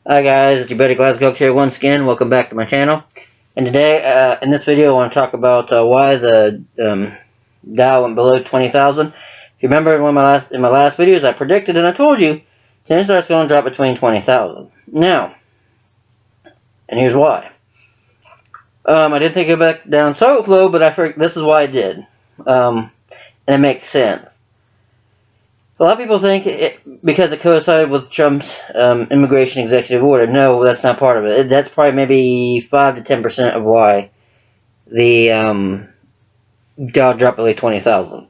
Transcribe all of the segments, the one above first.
Hi guys, it's your buddy Glasgow here once again. Welcome back to my channel. And today, in this video, I want to talk about why the Dow went below 20,000. If you remember in my last videos, I predicted and I told you starts going to drop between 20,000. Now, and here's why. I didn't think it would back down so low, but this is why I did, and it makes sense. A lot of people think because it coincided with Trump's immigration executive order. No, that's not part of it. That's probably maybe 5 to 10% of why the Dow dropped below 20,000.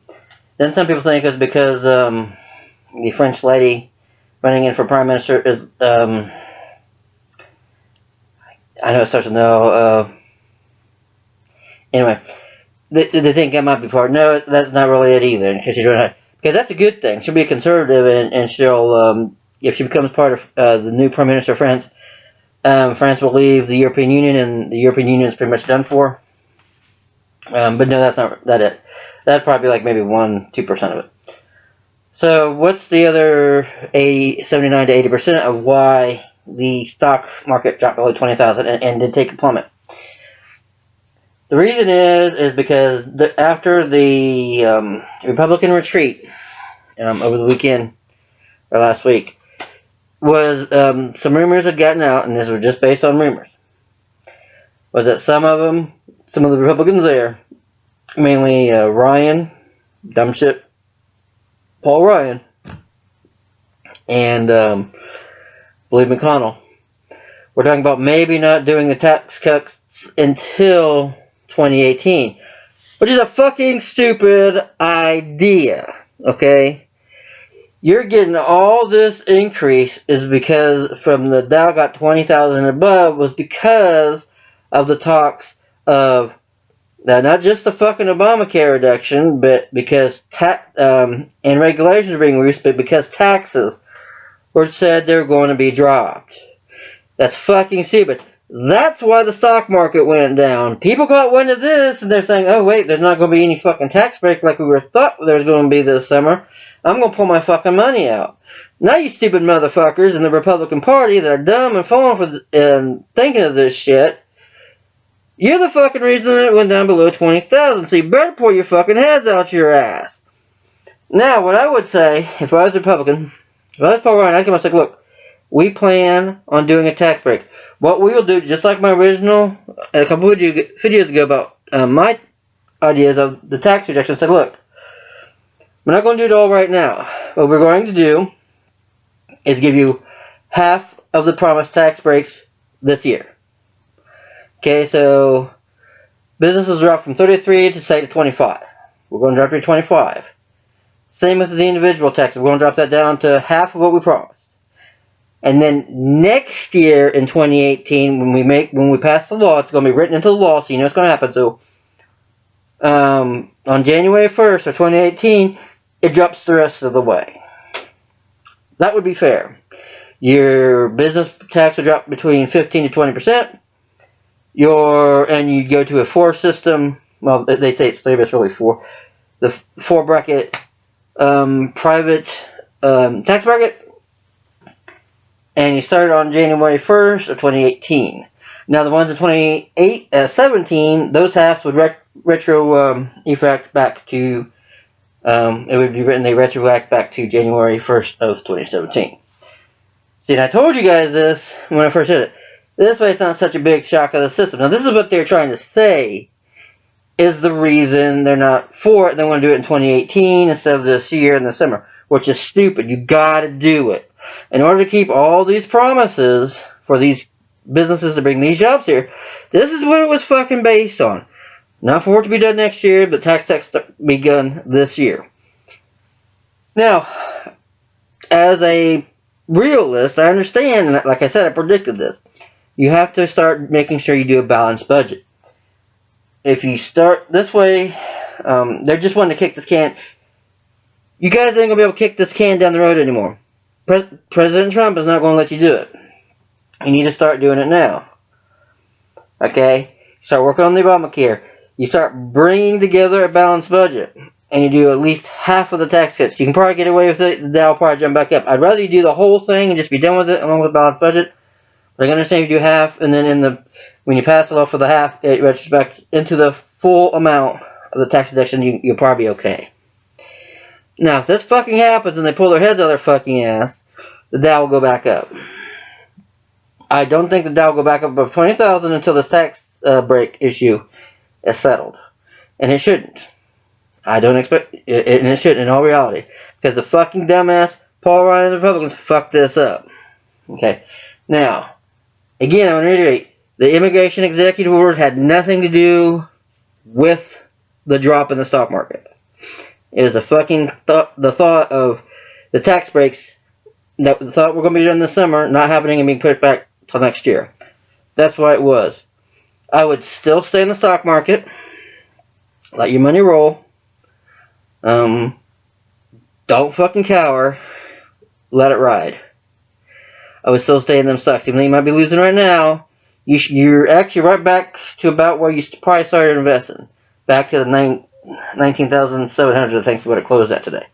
Then some people think it's because the French lady running in for prime minister is I know it starts with no. Anyway, they think that might be part. No, that's not really it either. Because that's a good thing. She'll be a conservative, and she'll, if she becomes part of the new Prime Minister of France, France will leave the European Union, and the European Union is pretty much done for. But no, that's not it. That'd probably be like maybe 1-2% of it. So what's the other 79 to 80% of why the stock market dropped below 20,000 and did take a plummet? The reason is because after the Republican retreat over the weekend or last week, was some rumors had gotten out, and this was just based on rumors, was that some of the Republicans there, mainly Ryan, dumb shit, Paul Ryan, and Believe McConnell, were talking about maybe not doing the tax cuts until 2018, which is a fucking stupid idea, okay? You're getting all this increase is because from the Dow got 20,000 above was because of the talks of not just the fucking Obamacare reduction, but because and regulations are being reduced, but because taxes were said they were going to be dropped. That's fucking stupid. That's why the stock market went down. People got wind of this, and they're saying, oh wait, there's not going to be any fucking tax break like we were thought there was going to be this summer. I'm going to pull my fucking money out. Now you stupid motherfuckers in the Republican Party that are dumb and falling for and thinking of this shit, you're the fucking reason that it went down below 20,000, so you better pull your fucking heads out your ass. Now, what I would say, if I was a Republican, if I was Paul Ryan, I'd come and say, look, we plan on doing a tax break. What we will do, just like my original, a couple of videos ago about my ideas of the tax reduction, I said, look, we're not going to do it all right now. What we're going to do is give you half of the promised tax breaks this year. Okay, so businesses are up from 33 to say to 25. We're going to drop to 25. Same with the individual tax. We're going to drop that down to half of what we promised. And then next year in 2018, when we pass the law, it's going to be written into the law, so you know what's going to happen. So on January 1st of 2018, it drops the rest of the way. That would be fair. Your business tax would drop between 15 to 20%. And you go to a 4 system. Well, they say it's 3, but it's really 4. The 4 bracket private tax bracket. And you start on January 1st of 2018. Now the ones in 2017, those halves would retro effect back to, it would be written, they retroact back to January 1st of 2017. See, and I told you guys this when I first did it. This way it's not such a big shock of the system. Now this is what they're trying to say is the reason they're not for it. They want to do it in 2018 instead of this year in the summer, which is stupid. You gotta do it. In order to keep all these promises for these businesses to bring these jobs here, this is what it was fucking based on. Not for it to be done next year, but tax to be done this year. Now, as a realist, I understand, and like I said, I predicted this. You have to start making sure you do a balanced budget. If you start this way, they're just wanting to kick this can. You guys ain't going to be able to kick this can down the road anymore. President Trump is not going to let you do it. You need to start doing it now. Okay? Start working on the Obamacare. You start bringing together a balanced budget. And you do at least half of the tax cuts. You can probably get away with it. The Dow will probably jump back up. I'd rather you do the whole thing and just be done with it along with a balanced budget. But I can understand if you do half, and then when you pass it off for the half, it retrospects into the full amount of the tax deduction. You'll probably be okay. Now, if this fucking happens and they pull their heads out of their fucking ass, the Dow will go back up. I don't think the Dow will go back up above 20,000 until this tax break issue is settled. And it shouldn't. I don't expect it, and it shouldn't in all reality. Because the fucking dumbass Paul Ryan and the Republicans fucked this up. Okay. Now, again, I want to reiterate, the immigration executive orders had nothing to do with the drop in the stock market. It was the fucking the thought of the tax breaks that we thought were going to be done this summer not happening and being pushed back till next year. That's why it was. I would still stay in the stock market. Let your money roll. Don't fucking cower. Let it ride. I would still stay in them stocks. Even though you might be losing right now, you're actually right back to about where you probably started investing. Back to the 19,700, I think is what it closed at today.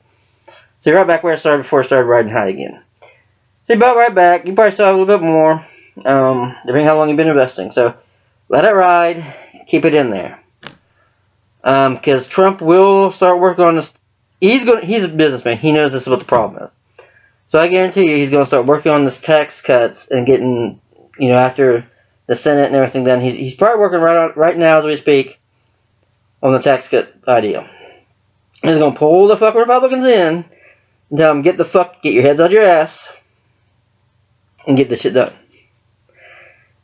So you're right back where it started before it started riding high again. So you're about right back. You probably still have a little bit more, depending how long you've been investing. So let it ride. Keep it in there. Because Trump will start working on this. He's a businessman. He knows this is what the problem is. So I guarantee you he's going to start working on this tax cuts and getting, after the Senate and everything done. He's probably working right now as we speak on the tax cut idea. He's going to pull the fucking Republicans in and tell them, get your heads out of your ass and get this shit done.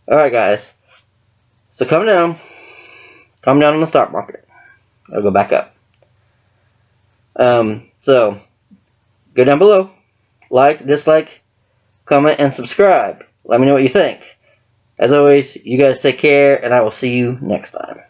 Alright, guys. So calm down on the stock market. It'll go back up. So go down below, like, dislike, comment, and subscribe. Let me know what you think. As always, you guys take care, and I will see you next time.